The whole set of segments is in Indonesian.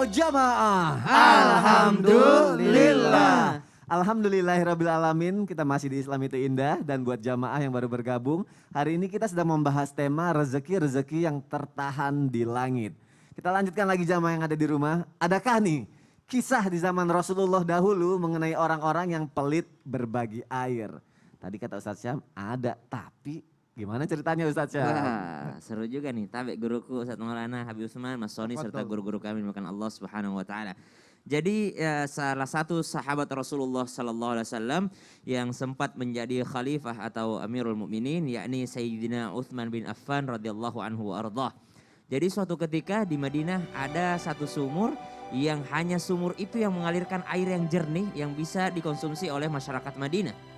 jamaah. Alhamdulillah. Alhamdulillahirrabbilalamin, kita masih di Islam itu Indah. Dan buat jamaah yang baru bergabung, hari ini kita sedang membahas tema rezeki-rezeki yang tertahan di langit. Kita lanjutkan lagi jamaah yang ada di rumah. Adakah nih kisah di zaman Rasulullah dahulu mengenai orang-orang yang pelit berbagi air? Tadi kata Ustadz Syam ada, tapi gimana ceritanya Ustadz Syam? Wah, seru juga nih. Tabe guruku Ustadz Maulana Habib Usman, Mas Soni serta guru-guru kami dimakan Allah Subhanahu wa taala. Jadi salah satu sahabat Rasulullah sallallahu alaihi wasallam yang sempat menjadi khalifah atau Amirul Mukminin yakni Sayyidina Utsman bin Affan radhiyallahu anhu wa ardhah. Jadi suatu ketika di Madinah ada satu sumur yang hanya sumur itu yang mengalirkan air yang jernih yang bisa dikonsumsi oleh masyarakat Madinah.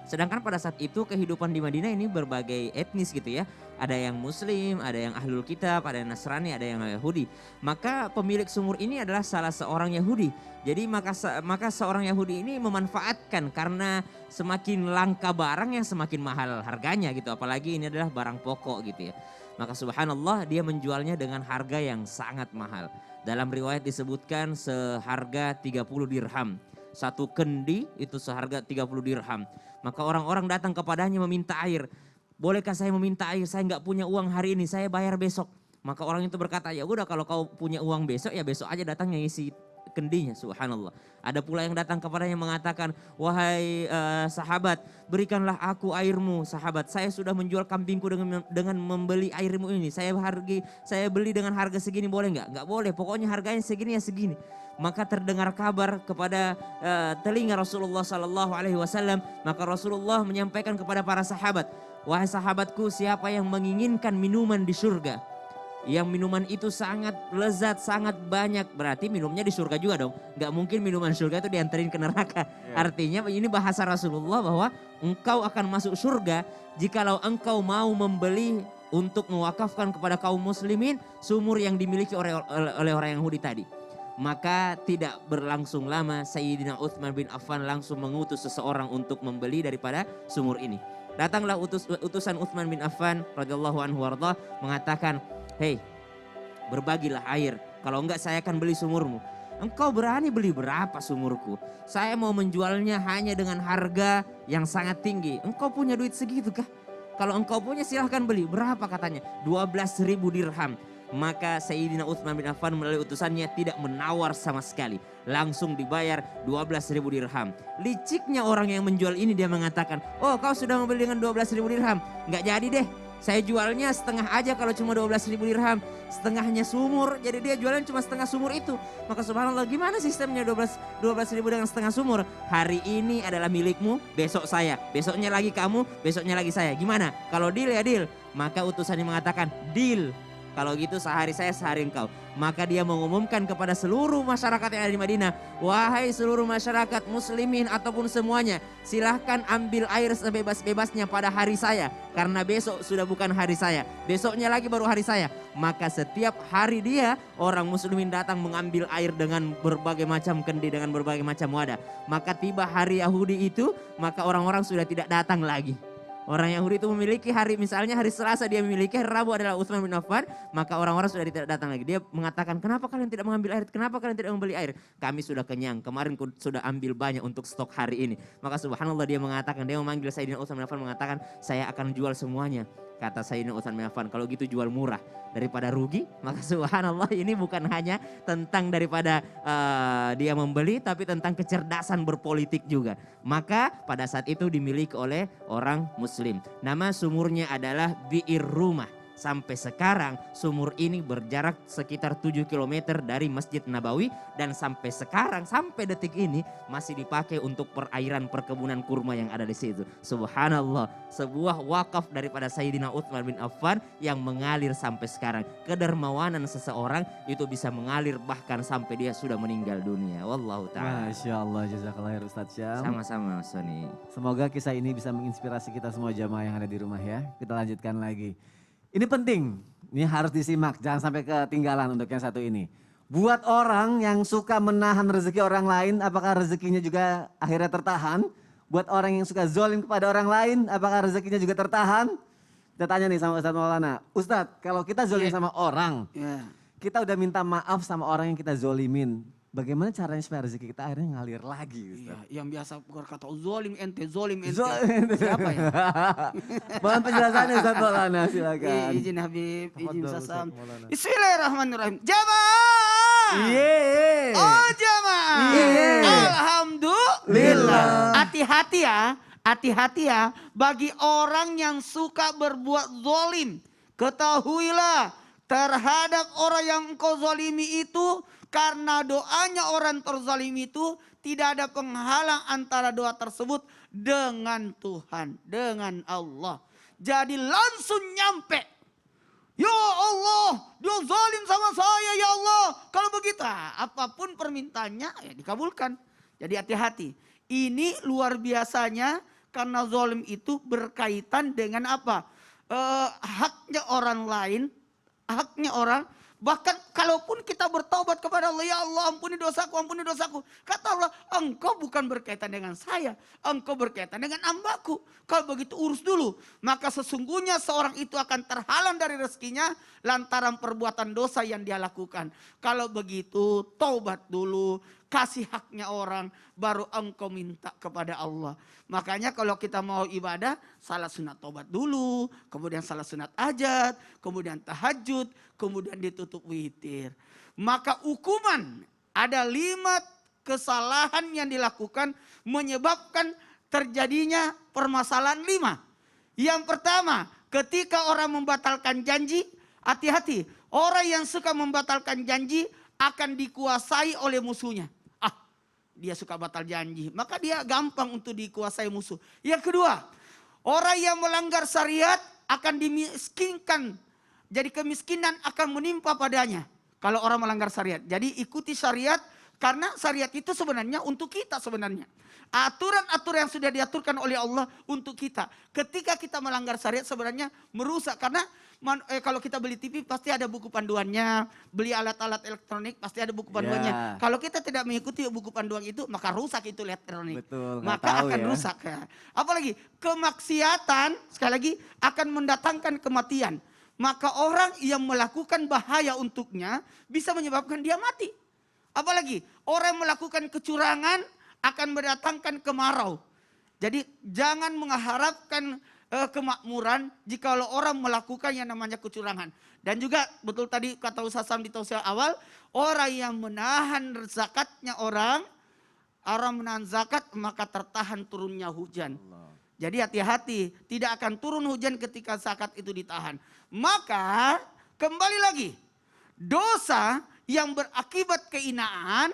Sedangkan pada saat itu kehidupan di Madinah ini berbagai etnis gitu ya. Ada yang Muslim, ada yang Ahlul Kitab, ada yang Nasrani, ada yang Yahudi. Maka pemilik sumur ini adalah salah seorang Yahudi. Jadi maka seorang Yahudi ini memanfaatkan karena semakin langka barang yang semakin mahal harganya gitu. Apalagi ini adalah barang pokok gitu ya. Maka subhanallah dia menjualnya dengan harga yang sangat mahal. Dalam riwayat disebutkan seharga 30 dirham. Satu kendi itu seharga 30 dirham. Maka orang-orang datang kepadanya meminta air. Bolehkah saya meminta air? Saya nggak punya uang hari ini, saya bayar besok. Maka orang itu berkata, ya udah kalau kau punya uang besok ya besok aja datangnya isi kendinya, subhanallah. Ada pula yang datang kepadanya mengatakan, wahai sahabat, berikanlah aku airmu sahabat. Saya sudah menjual kambingku dengan membeli airmu ini. Saya beli dengan harga segini, boleh nggak? Nggak boleh, pokoknya harganya segini ya segini. Maka terdengar kabar kepada telinga Rasulullah Sallallahu Alaihi Wasallam. Maka Rasulullah menyampaikan kepada para sahabat, wahai sahabatku, siapa yang menginginkan minuman di surga, yang minuman itu sangat lezat, sangat banyak, berarti minumnya di surga juga dong. Gak mungkin minuman surga itu diantarin ke neraka. Artinya ini bahasa Rasulullah bahwa engkau akan masuk surga jikalau engkau mau membeli untuk mewakafkan kepada kaum muslimin sumur yang dimiliki oleh orang Yahudi tadi. Maka tidak berlangsung lama Sayyidina Utsman bin Affan langsung mengutus seseorang untuk membeli daripada sumur ini. Datanglah utusan Utsman bin Affan radhiyallahu anhu warḍah mengatakan, hei, berbagilah air, kalau enggak saya akan beli sumurmu. Engkau berani beli berapa sumurku? Saya mau menjualnya hanya dengan harga yang sangat tinggi. Engkau punya duit segitu kah? Kalau engkau punya silahkan beli. Berapa katanya? 12.000 dirham. Maka Sayyidina Utsman bin Affan melalui utusannya tidak menawar sama sekali. Langsung dibayar 12.000 dirham. Liciknya orang yang menjual ini dia mengatakan, oh kau sudah membeli dengan 12.000 dirham. Nggak jadi deh. Saya jualnya setengah aja kalau cuma 12.000 dirham. Setengahnya sumur. Jadi dia jualan cuma setengah sumur itu. Maka subhanallah, gimana sistemnya 12.000 dengan setengah sumur? Hari ini adalah milikmu, besok saya. Besoknya lagi kamu, besoknya lagi saya. Gimana? Kalau deal ya deal. Maka utusannya mengatakan deal. Kalau gitu sehari saya sehari engkau. Maka dia mengumumkan kepada seluruh masyarakat yang ada di Madinah. Wahai seluruh masyarakat muslimin ataupun semuanya. Silahkan ambil air sebebas-bebasnya pada hari saya. Karena besok sudah bukan hari saya. Besoknya lagi baru hari saya. Maka setiap hari dia orang muslimin datang mengambil air dengan berbagai macam kendi. Dengan berbagai macam wadah. Maka tiba hari Yahudi itu. Maka orang-orang sudah tidak datang lagi. Orang Yahudi itu memiliki hari, misalnya hari Selasa dia memiliki, hari Rabu adalah Utsman bin Affan, maka orang-orang sudah tidak datang lagi. Dia mengatakan, kenapa kalian tidak mengambil air? Kenapa kalian tidak membeli air? Kami sudah kenyang, kemarin sudah ambil banyak untuk stok hari ini. Maka subhanallah dia mengatakan, dia memanggil Sayyidina Utsman bin Affan mengatakan, saya akan jual semuanya. Kata Sayyidina Utsman bin Affan, kalau gitu jual murah daripada rugi. Maka subhanallah ini bukan hanya tentang daripada dia membeli, tapi tentang kecerdasan berpolitik juga. Maka pada saat itu dimiliki oleh orang muslim. Nama sumurnya adalah Bi'ir Rumah. Sampai sekarang sumur ini berjarak sekitar 7 km dari Masjid Nabawi. Dan sampai sekarang, sampai detik ini masih dipakai untuk perairan perkebunan kurma yang ada di situ. Subhanallah, sebuah wakaf daripada Sayyidina Utsman bin Affan yang mengalir sampai sekarang. Kedermawanan seseorang itu bisa mengalir bahkan sampai dia sudah meninggal dunia. Wallahu ta'ala. Masya Allah, jazakallah khair Ustadz Syam. Sama-sama Sony. Semoga kisah ini bisa menginspirasi kita semua jamaah yang ada di rumah ya. Kita lanjutkan lagi. Ini penting, ini harus disimak, jangan sampai ketinggalan untuk yang satu ini. Buat orang yang suka menahan rezeki orang lain, apakah rezekinya juga akhirnya tertahan? Buat orang yang suka zolim kepada orang lain, apakah rezekinya juga tertahan? Kita tanya nih sama Ustadz Maulana. Ustadz, kalau kita zolim sama orang, kita udah minta maaf sama orang yang kita zolimin. Bagaimana caranya supaya rezeki kita akhirnya ngalir lagi Ustaz? Iya, yang biasa berkata zolim ente. Zolim. Siapa ya? Mohon penjelasannya Ustaz Maulana, silakan. Izin Habib, izin Tafadhol, Sasam. Ustaz Maulana. Bismillahirrahmanirrahim. Jamaah. Yeay. Oh jamaah. Yeay. Alhamdulillah. Hati-hati ya bagi orang yang suka berbuat zolim. Ketahuilah terhadap orang yang engkau zalimi itu, karena doanya orang terzalimi itu tidak ada penghalang antara doa tersebut dengan Tuhan, dengan Allah. Jadi langsung nyampe. Ya Allah, dia zalim sama saya ya Allah. Kalau begitu, apapun permintaannya ya dikabulkan. Jadi hati-hati. Ini luar biasanya karena zalim itu berkaitan dengan apa? Haknya orang lain, haknya orang. Bahkan kalaupun kita bertobat kepada Allah, ya Allah ampuni dosaku, ampuni dosaku. Kata Allah, engkau bukan berkaitan dengan saya, engkau berkaitan dengan hambaku. Kalau begitu urus dulu. Maka sesungguhnya seorang itu akan terhalang dari rezekinya lantaran perbuatan dosa yang dia lakukan. Kalau begitu taubat dulu, kasih haknya orang, baru engkau minta kepada Allah. Makanya kalau kita mau ibadah, salat sunat taubat dulu, kemudian salat sunat hajat, kemudian tahajud, kemudian ditutup witir. Maka hukuman ada 5 kesalahan yang dilakukan menyebabkan terjadinya permasalahan 5. Yang pertama, ketika orang membatalkan janji, hati-hati. Orang yang suka membatalkan janji akan dikuasai oleh musuhnya. Dia suka batal janji, maka dia gampang untuk dikuasai musuh. Yang kedua, orang yang melanggar syariat akan dimiskinkan. Jadi kemiskinan akan menimpa padanya kalau orang melanggar syariat. Jadi ikuti syariat karena syariat itu sebenarnya untuk kita sebenarnya. Aturan-aturan yang sudah diaturkan oleh Allah untuk kita. Ketika kita melanggar syariat sebenarnya merusak. Karena kalau kita beli TV pasti ada buku panduannya. Beli alat-alat elektronik pasti ada buku panduannya. Kalau kita tidak mengikuti buku panduan itu maka rusak itu elektronik. Betul, maka akan rusak. Ya. Apalagi kemaksiatan sekali lagi akan mendatangkan kematian. Maka orang yang melakukan bahaya untuknya bisa menyebabkan dia mati. Apalagi orang yang melakukan kecurangan akan mendatangkan kemarau. Jadi jangan mengharapkan kemakmuran jika orang melakukan yang namanya kecurangan. Dan juga betul tadi kata Ustaz Sam di tausiah awal, orang yang menahan zakatnya orang menahan zakat maka tertahan turunnya hujan. Jadi hati-hati, tidak akan turun hujan ketika zakat itu ditahan. Maka kembali lagi, dosa yang berakibat keinaan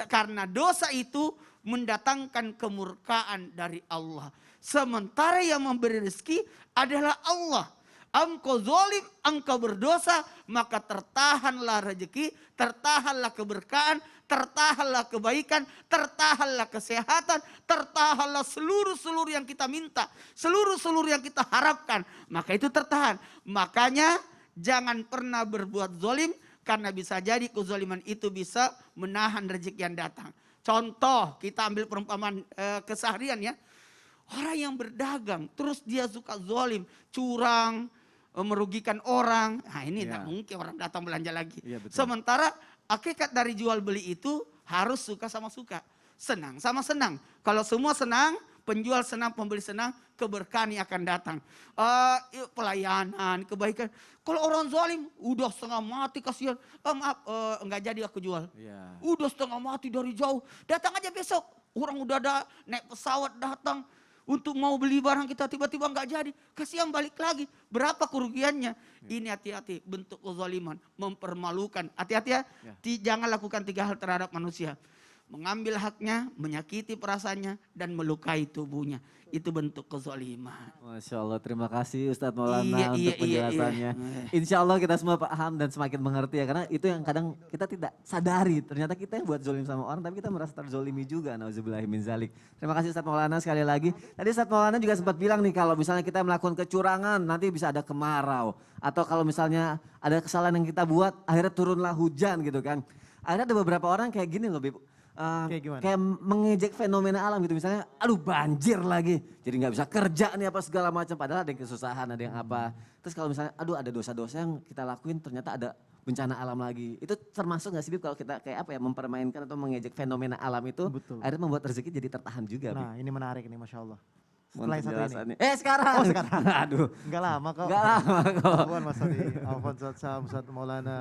karena dosa itu mendatangkan kemurkaan dari Allah. Sementara yang memberi rezeki adalah Allah. Engkau zalim, engkau berdosa, maka tertahanlah rezeki, tertahanlah keberkahan, tertahanlah kebaikan, tertahanlah kesehatan, tertahanlah seluruh yang kita minta, seluruh yang kita harapkan. Maka itu tertahan. Makanya jangan pernah berbuat zalim karena bisa jadi kezaliman itu bisa menahan rezeki yang datang. Contoh, kita ambil perumpamaan keseharian ya. Orang yang berdagang, terus dia suka zalim, curang, merugikan orang. Nah ini tidak mungkin orang datang belanja lagi. Sementara hakikat dari jual beli itu harus suka sama suka. Senang sama senang. Kalau semua senang, penjual senang, pembeli senang, keberkahan yang akan datang. Pelayanan, kebaikan. Kalau orang zalim, udah setengah mati kasihan. Maaf, enggak jadi aku jual. Udah setengah mati dari jauh. Datang aja besok. Orang udah ada naik pesawat datang. Untuk mau beli barang kita tiba-tiba enggak jadi. Kasihan balik lagi. Berapa kerugiannya? Ini hati-hati, bentuk kezaliman. Mempermalukan. Hati-hati ya. Jangan lakukan 3 hal terhadap manusia. Mengambil haknya, menyakiti perasaannya, dan melukai tubuhnya. Itu bentuk kezaliman. Masya Allah, terima kasih Ustadz Maulana untuk penjelasannya. Insya Allah kita semua paham dan semakin mengerti ya. Karena itu yang kadang kita tidak sadari. Ternyata kita yang buat zolim sama orang, tapi kita merasa terzolimi juga. Nauzubillahi min zalik. Terima kasih Ustadz Maulana sekali lagi. Tadi Ustadz Maulana juga sempat bilang nih, kalau misalnya kita melakukan kecurangan, nanti bisa ada kemarau. Atau kalau misalnya ada kesalahan yang kita buat, akhirnya turunlah hujan gitu kan. Akhirnya ada beberapa orang kayak gini loh, Bib. Kayak mengejek fenomena alam gitu, misalnya aduh banjir lagi jadi nggak bisa kerja nih apa segala macam, padahal ada yang kesusahan, ada yang apa. Terus kalau misalnya aduh ada dosa-dosa yang kita lakuin ternyata ada bencana alam lagi. Itu termasuk nggak sih Bib kalau kita kayak apa ya mempermainkan atau mengejek fenomena alam itu Betul. akhirnya membuat rezeki jadi tertahan juga Bib. Nah ini menarik nih Masya Allah. Mohon Setelah yang satu ini. penjelasannya. Sekarang. Oh sekarang. Aduh. Enggak lama kok. Enggak lama kok. Afwan Mas Sadi. Afwan Ustaz Maulana.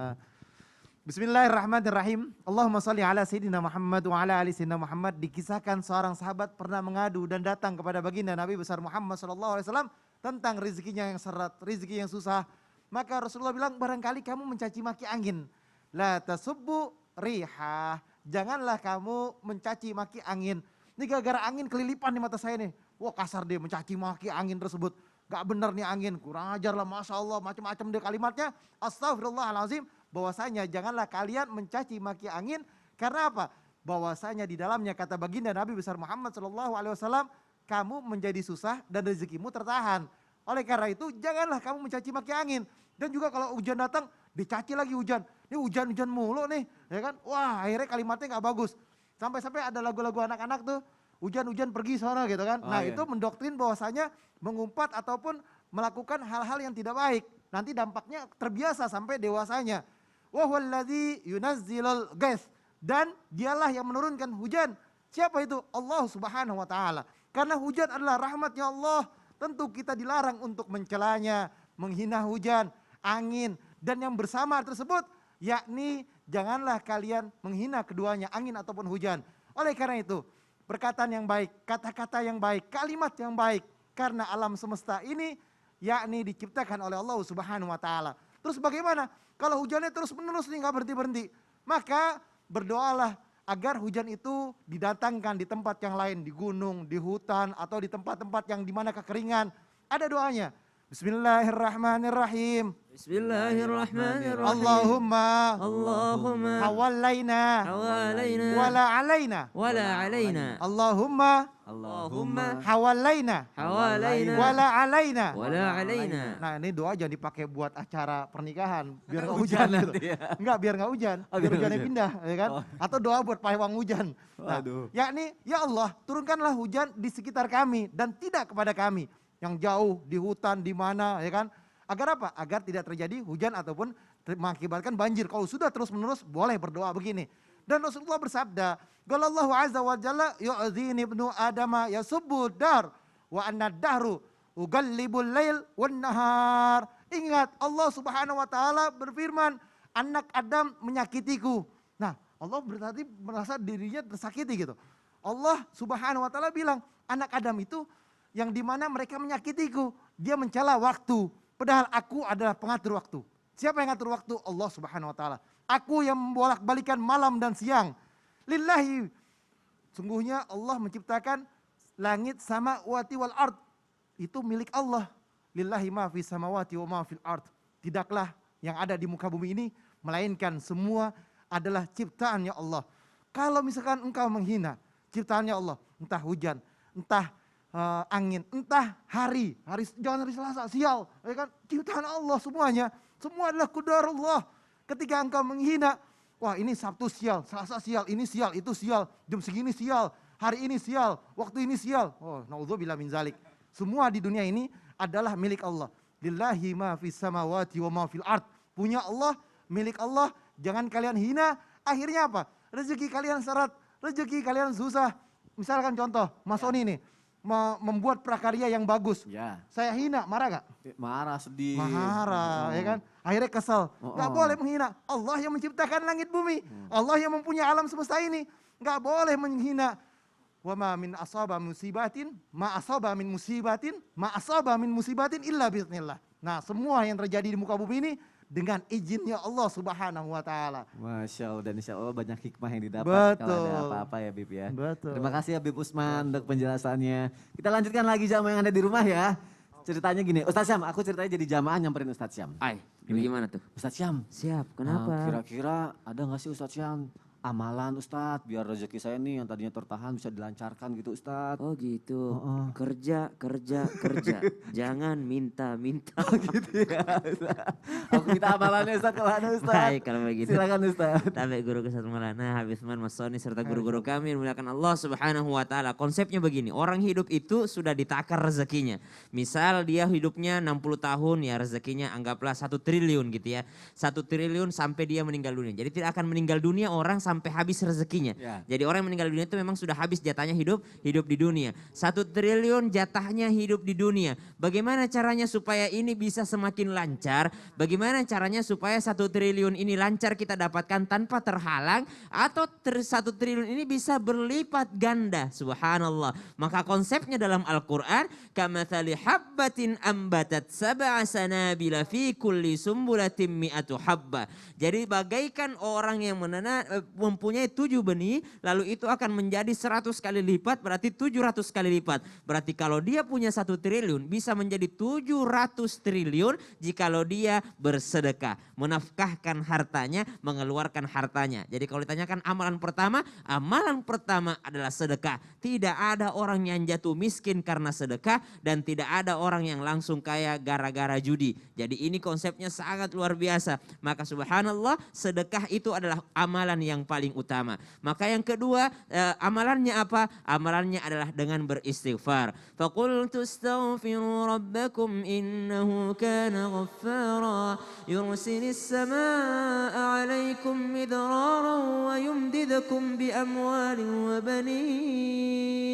Bismillahirrahmanirrahim. Allahumma salli ala Sayyidina Muhammad wa ala ali Sayyidina Muhammad. Dikisahkan seorang sahabat pernah mengadu dan datang kepada baginda Nabi besar Muhammad SAW tentang rezekinya yang seret, rezeki yang susah. Maka Rasulullah bilang, barangkali kamu mencaci maki angin. La tasubbu rihah. Janganlah kamu mencaci maki angin. Ini gara-gara angin kelilipan di mata saya nih. Wah kasar dia mencaci maki angin tersebut. Gak benar nih angin, kurang ajar lah Masya Allah. Macam-macam dia kalimatnya. Astagfirullahaladzim. Bahwasanya janganlah kalian mencaci maki angin. Karena apa? Bahwasanya di dalamnya kata baginda Nabi besar Muhammad SAW. Kamu menjadi susah dan rezekimu tertahan. Oleh karena itu janganlah kamu mencaci maki angin. Dan juga kalau hujan datang dicaci lagi hujan. Ini hujan-hujan mulu nih. Ya kan? Wah akhirnya kalimatnya gak bagus. Sampai-sampai ada lagu-lagu anak-anak tuh. Hujan-hujan pergi sana gitu kan. Oh, Nah iya. itu mendoktrin bahwasanya mengumpat ataupun melakukan hal-hal yang tidak baik. Nanti dampaknya terbiasa sampai dewasanya. Wa huwallazi yunazzilul ghais. Dan dialah yang menurunkan hujan. Siapa itu? Allah Subhanahu wa taala. Karena hujan adalah rahmatnya Allah. Tentu kita dilarang untuk mencelanya, menghina hujan, angin dan yang bersama tersebut yakni janganlah kalian menghina keduanya, angin ataupun hujan. Oleh karena itu, perkataan yang baik, kata-kata yang baik, kalimat yang baik karena alam semesta ini yakni diciptakan oleh Allah Subhanahu wa taala. Terus bagaimana? Kalau hujannya terus-menerus nih enggak berhenti-berhenti, maka berdoalah agar hujan itu didatangkan di tempat yang lain, di gunung, di hutan, atau di tempat-tempat yang dimana kekeringan. Ada doanya. Bismillahirrahmanirrahim. Bismillahirrahmanirrahim. Allahumma Allahumma hawalaina hawalaina wala alaina. wala alaina. Allahumma Allahumma hawalaina hawalaina wala alaina. wala alaina. Nah ini doa jangan dipakai buat acara pernikahan biar nggak Hujan hujan gitu. nanti ya. Enggak biar nggak hujan, Oh, biar biar hujannya hujan. pindah ya kan. Oh. Atau doa buat pawang hujan. Nah, Waduh. yakni ya Allah turunkanlah hujan di sekitar kami dan tidak kepada kami yang jauh di hutan di mana ya kan. Agar apa? Agar tidak terjadi hujan ataupun mengakibatkan banjir. Kalau sudah terus menerus boleh berdoa begini. Dan Rasulullah bersabda, Qalallahu azza wa jalla yu'zini ibnu adama yasubbu dar wa anna dahru ugallibul lail wan nahar. Ingat Allah Subhanahu wa taala berfirman, anak Adam menyakitiku. Nah, Allah berarti merasa dirinya tersakiti gitu. Allah Subhanahu wa taala bilang, anak Adam itu yang dimana mereka menyakitiku. Dia mencela waktu. Padahal aku adalah pengatur waktu. Siapa yang ngatur waktu? Allah Subhanahu wa taala. Aku yang membolak-balikan malam dan siang. Lillahi. Sungguhnya Allah menciptakan langit sama wati wal ard. Itu milik Allah. Lillahi ma fi samawati wa ma fil ard. Tidaklah yang ada di muka bumi ini melainkan semua adalah ciptaannya Allah. Kalau misalkan engkau menghina ciptaannya Allah, entah hujan, entah angin, entah hari jangan hari Selasa, sial, ya kan? Ciptaan Allah semuanya, semua adalah qadarullah. Ketika engkau menghina, wah ini Sabtu sial, Selasa sial, ini sial, itu sial, jam segini sial, hari ini sial, waktu ini sial. Oh, naudzubillah min zalik. Semua di dunia ini adalah milik Allah. Lillahi ma fis samawati wa ma fil ard. Punya Allah, milik Allah, jangan kalian hina. Akhirnya apa? Rezeki kalian syarat, rezeki kalian susah. Misalkan contoh, Mas Oni nih membuat prakarya yang bagus. Ya. Saya hina, marah gak? Marah, sedih. Marah, ya kan? Akhirnya kesel. Gak boleh menghina. Allah yang menciptakan langit bumi. Allah yang mempunyai alam semesta ini. Gak boleh menghina. Wa ma min asaba musibatin, ma asaba min musibatin, ma asaba min musibatin illa biiznillah. Nah, semua yang terjadi di muka bumi ini dengan izinnya Allah Subhanahu wa taala. Masya Allah, dan insya Allah banyak hikmah yang didapat kalau Betul. ada apa-apa ya Bib ya. Betul. Terima kasih ya Bib Usman untuk penjelasannya. Kita lanjutkan lagi jamaah yang ada di rumah ya. Ceritanya gini, Ustadz Syam, aku ceritanya jadi jamaah nyamperin Ustadz Syam. Ay, gimana tuh? Ustadz Syam, Siap, kenapa? kira-kira ada gak sih Ustadz Syam amalan Ustadz, biar rezeki saya nih yang tadinya tertahan bisa dilancarkan gitu Ustadz. Oh gitu. Heeh. Kerja, kerja, kerja. Jangan minta-minta. Gitu ya Ustadz. Aku minta amalannya Ustadz kalau ada Ustadz. Baik kalau begitu. Silakan Ustadz. Tabe guru Ustaz Maulana Habib Man Mas Soni serta guru-guru kami yang dimuliakan Allah Subhanahu wa taala. Konsepnya begini, orang hidup itu sudah ditakar rezekinya. Misal dia hidupnya 60 tahun ya rezekinya anggaplah 1 triliun gitu ya. 1 triliun sampai dia meninggal dunia. Jadi tidak akan meninggal dunia orang sampai habis rezekinya. Ya. Jadi orang yang meninggal dunia itu memang sudah habis jatahnya hidup di dunia. 1 triliun jatahnya hidup di dunia. Bagaimana caranya supaya ini bisa semakin lancar? Bagaimana caranya supaya 1 triliun ini lancar kita dapatkan tanpa terhalang atau 1 triliun ini bisa berlipat ganda. Subhanallah. Maka konsepnya dalam Al-Qur'an kamatsali habbatin ambatat sab'a sanabila fi kulli sumbulatin mi'atu habba. Jadi bagaikan orang yang mempunyai 7 benih lalu itu akan menjadi 100 kali lipat berarti 700 kali lipat. Berarti kalau dia punya 1 triliun bisa menjadi 700 triliun jikalau dia bersedekah. Menafkahkan hartanya, mengeluarkan hartanya. Jadi kalau ditanyakan amalan pertama adalah sedekah. Tidak ada orang yang jatuh miskin karena sedekah dan tidak ada orang yang langsung kaya gara-gara judi. Jadi ini konsepnya sangat luar biasa. Maka subhanallah sedekah itu adalah amalan yang paling utama. Maka yang kedua amalannya apa? Amalannya adalah dengan beristighfar. Faqultu astaghfiru rabbakum innahu kana ghaffara yursilis samaa'a 'alaikum midraran wa yumdidukum bi amwalin wa banin.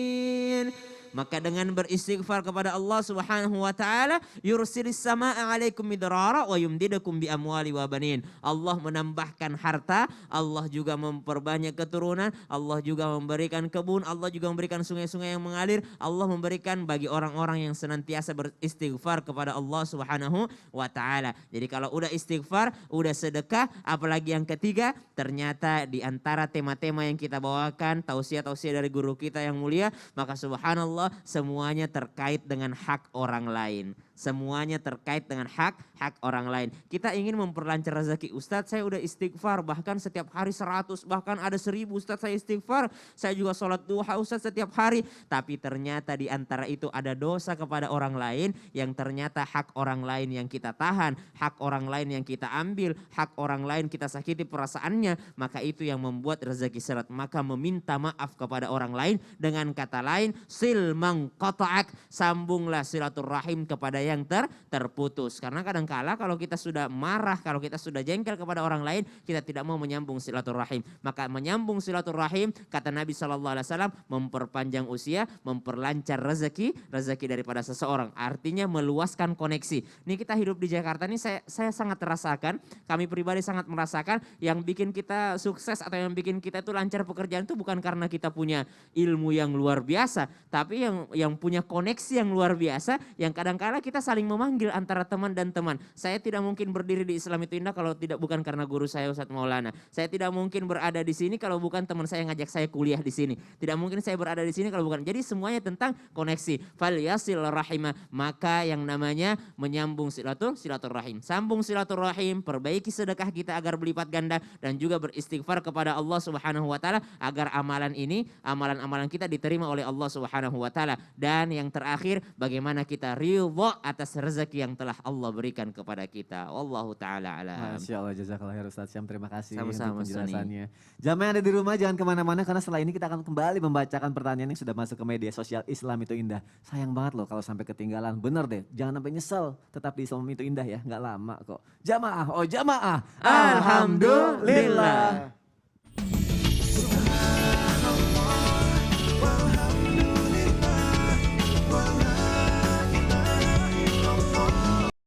Maka dengan beristighfar kepada Allah Subhanahu wa taala, yursilis samaa'a 'alaikum midrara wa yumdidukum bi amwali wa banin. Allah menambahkan harta, Allah juga memperbanyak keturunan, Allah juga memberikan kebun, Allah juga memberikan sungai-sungai yang mengalir, Allah memberikan bagi orang-orang yang senantiasa beristighfar kepada Allah Subhanahu wa taala. Jadi kalau udah istighfar, udah sedekah, apalagi yang ketiga, ternyata di antara tema-tema yang kita bawakan, tausiah-tausiah dari guru kita yang mulia, maka subhanallah semuanya terkait dengan hak orang lain. Semuanya terkait dengan hak orang lain. Kita ingin memperlancar rezeki. Ustadz saya udah istighfar bahkan setiap hari 100 bahkan ada 1000 Ustadz saya istighfar. Saya juga sholat duha Ustadz setiap hari. Tapi ternyata di antara itu ada dosa kepada orang lain yang ternyata hak orang lain yang kita tahan. Hak orang lain yang kita ambil. Hak orang lain kita sakiti perasaannya. Maka itu yang membuat rezeki seret. Maka meminta maaf kepada orang lain. Dengan kata lain sil mangqata'ak. Sambunglah silaturahim kepada yang terputus. Karena kadangkala kalau kita sudah marah, kalau kita sudah jengkel kepada orang lain, kita tidak mau menyambung silaturahim. Maka menyambung silaturahim, kata Nabi SAW, memperpanjang usia, memperlancar rezeki daripada seseorang. Artinya meluaskan koneksi. Ini kita hidup di Jakarta ini saya sangat terasakan, kami pribadi sangat merasakan yang bikin kita sukses atau yang bikin kita itu lancar pekerjaan itu bukan karena kita punya ilmu yang luar biasa, tapi yang punya koneksi yang luar biasa, yang kadangkala kita saling memanggil antara teman dan teman. Saya tidak mungkin berdiri di Islam itu Indah kalau bukan karena guru saya Ustadz Maulana. Saya tidak mungkin berada di sini kalau bukan teman saya yang ngajak saya kuliah di sini. Tidak mungkin saya berada di sini kalau bukan. Jadi semuanya tentang koneksi. Fal yasil rahimah. Maka yang namanya menyambung silaturahim. Sambung silaturahim, perbaiki sedekah kita agar berlipat ganda dan juga beristighfar kepada Allah Subhanahu wa taala agar amalan-amalan kita diterima oleh Allah Subhanahu wa taala. Dan yang terakhir, bagaimana kita ridha atas rezeki yang telah Allah berikan kepada kita. Wallahu taala alam. Masya Allah, jazakallah khair Ustadz Syam, terima kasih Sama-sama, untuk penjelasannya. Jamaah yang ada di rumah jangan kemana-mana karena setelah ini kita akan kembali membacakan pertanyaan yang sudah masuk ke media sosial Islam itu Indah. Sayang banget loh kalau sampai ketinggalan, bener deh, jangan sampai nyesel, tetap di Islam itu Indah ya, nggak lama kok. Jamaah, oh jamaah, Alhamdulillah.